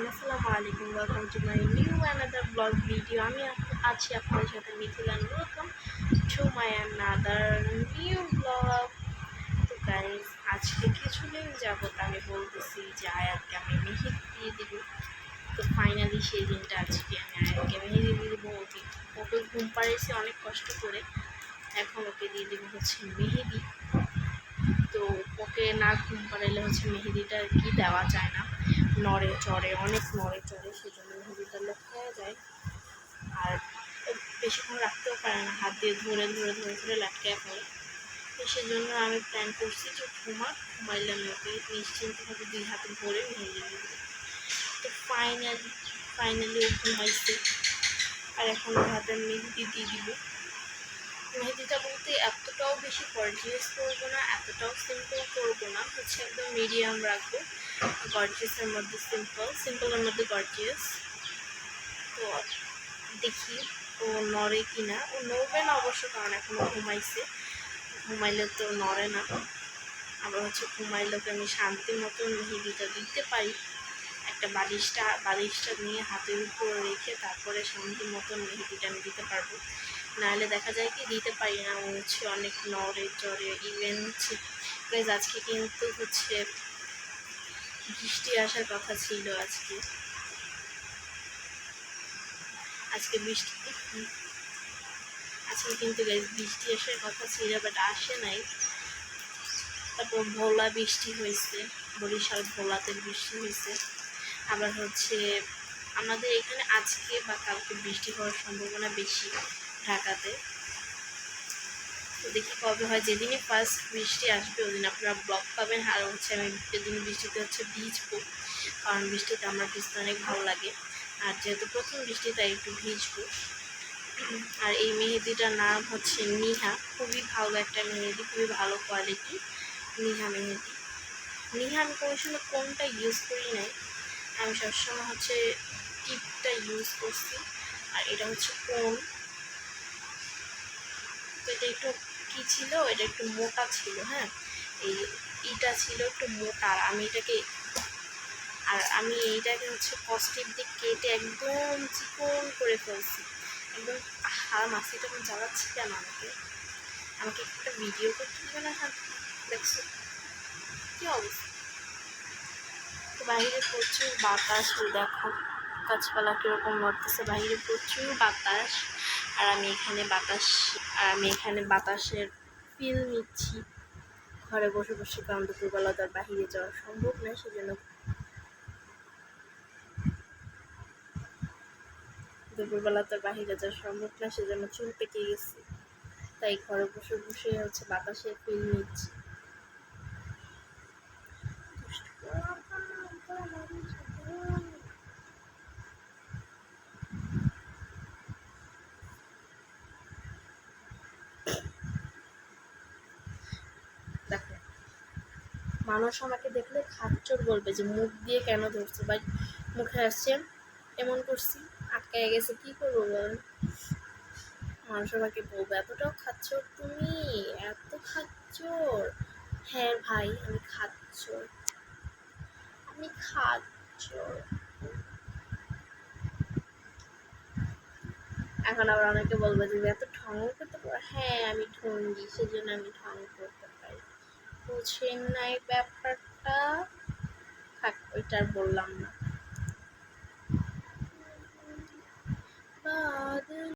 Everyone, আসসালামু আলাইকুম। Welcome to my new another blog video. আমি আছি আপনাদের সাথে Mithil and welcome to my another new blog. তো গাইজ, আজকে কিছুদিন যাবত আমি বলতেছি যে আয়াতকে আমি মেহেদি দিয়ে দিব। তো ফাইনালি সেই দিনটা আজকে আমি আয়াতকে মেহেদি দিয়ে দিব। ওকে ঘুম পাড়িয়েছি অনেক কষ্ট করে, এখন ওকে দিয়ে দিব হচ্ছে মেহেদি। তো ওকে না ঘুম পাড়াইলে হচ্ছে মেহেদিটা আর কি দেওয়া যায় না, নড়ে চড়ে, অনেক নড়ে চড়ে, সেজন্য মেহেদিটা লটকায়া যায়। আর বেশিক্ষণ রাখতেও পারে না, হাত দিয়ে ধরে ধরে ধরে ধরে লাটকায় পড়ে। তো সেজন্য আমি প্ল্যান করছি যে ঘুমাইলে আমি ওকে নিশ্চিন্তভাবে 2 হাতে ধরে মেহেদি দিয়ে দেবো। তো ফাইনালি ও ঘুমাইছে, আর এখন ওর হাতে মেহেদি দিয়ে দিব। মেহেদিটা বলতে এতটাও বেশি গর্জিয়াস করবো না, এতটাও সিম্পল করবো না, হচ্ছে একদম মিডিয়াম রাখবো। গর্জিয়াসের মধ্যে সিম্পলের মধ্যে গর্জিয়াস। তো দেখি ও নড়ে কি না। ও নড়বে না অবশ্য, কারণ এখনও ঘুমাইলে তো নড়ে না। আবার হচ্ছে ঘুমাইলে ওকে আমি শান্তি মতো মেহেদিটা দিতে পারি। একটা বালিশটা নিয়ে হাতের উপর রেখে তারপরে শান্তি মতন মেহেদিটা আমি দিতে পারবো। নাহলে দেখা যায় কি দিতে পারি না, ও হচ্ছে অনেক নড়ে চড়ে। ইভেন হচ্ছে আজকে কিন্তু হচ্ছে বৃষ্টি আসার কথা ছিল। আজকে কিন্তু বৃষ্টি আসার কথা ছিল, বাট আসে নাই। তারপর ভোলা বৃষ্টি হয়েছে, বরিশাল ভোলাতে বৃষ্টি হয়েছে। আবার হচ্ছে আমাদের এখানে আজকে বা কালকে বৃষ্টি হওয়ার সম্ভাবনা বেশি ঢাকাতে। তো দেখি কবে হয়। যেদিনই ফার্স্ট বৃষ্টি আসবে ওদিন আপনারা ব্লগ পাবেন। আর হচ্ছে আমি যেদিন বৃষ্টিতে হচ্ছে ভিজবো, কারণ বৃষ্টিতে আমার ভিজতে অনেক ভালো লাগে। আর যেহেতু প্রথম বৃষ্টি, তাই একটু ভিজবো। আর এই মেহেদিটার নাম হচ্ছে নিহা। খুবই ভালো একটা মেহেদি, খুবই ভালো কোয়ালিটি নিহা মেহেদি। নিহা আমি কোনো সময় কোনটা ইউজ করি নাই, আমি সবসময় হচ্ছে টিপটা ইউজ করছি। আর এটা হচ্ছে কোন। তো এটা একটু কী ছিল, এটা একটু মোটা ছিল। হ্যাঁ, এইটা ছিল একটু মোটা। আর আমি এইটাকে হচ্ছে কস্টিপ দিয়ে কেটে একদম চিকন করে ফেলছি একদম। মাছিটা আমি জ্বালাচ্ছি কেন? আমাকে একটা ভিডিও করতে হবে না? হ্যাঁ, দেখছো কী অবস্থা। তো বাইরে প্রচুর বাতাস, দেখো গাছপালা কীরকম নড়তেছে। বাইরে প্রচুর বাতাস, আর আমি এখানে বাতাসের ফিল নিচ্ছি ঘরে বসে বসে, কারণ দুপুরবেলা তো আর বাহিরে যাওয়া সম্ভব নয়। সেজন্য চুল পেকে গেছি, তাই ঘরে বসে বসে হচ্ছে বাতাসের ফিল নিচ্ছি। দেখো, মানুষ আমাকে দেখলে খাচ্চর বলবে যে মুখ দিয়ে কেন ধরছে, বা মুখে আসছে এমন করছি, আটকায় গেছে, কি করবো বল? মানুষ আমাকে বলবে এতটাও খাচ্চর তুমি, এত খাচ্চর। হ্যাঁ ভাই, আমি খাচ্চর। এখন আবার অনেকে বলবে যে এত ঢং করতে পারো। হ্যাঁ, আমি ঢঙ্গি, সেজন্য আমি ঢং করতে পারি। বুঝেন নাই ব্যাপারটা? থাক, ওইটা আর বললাম না।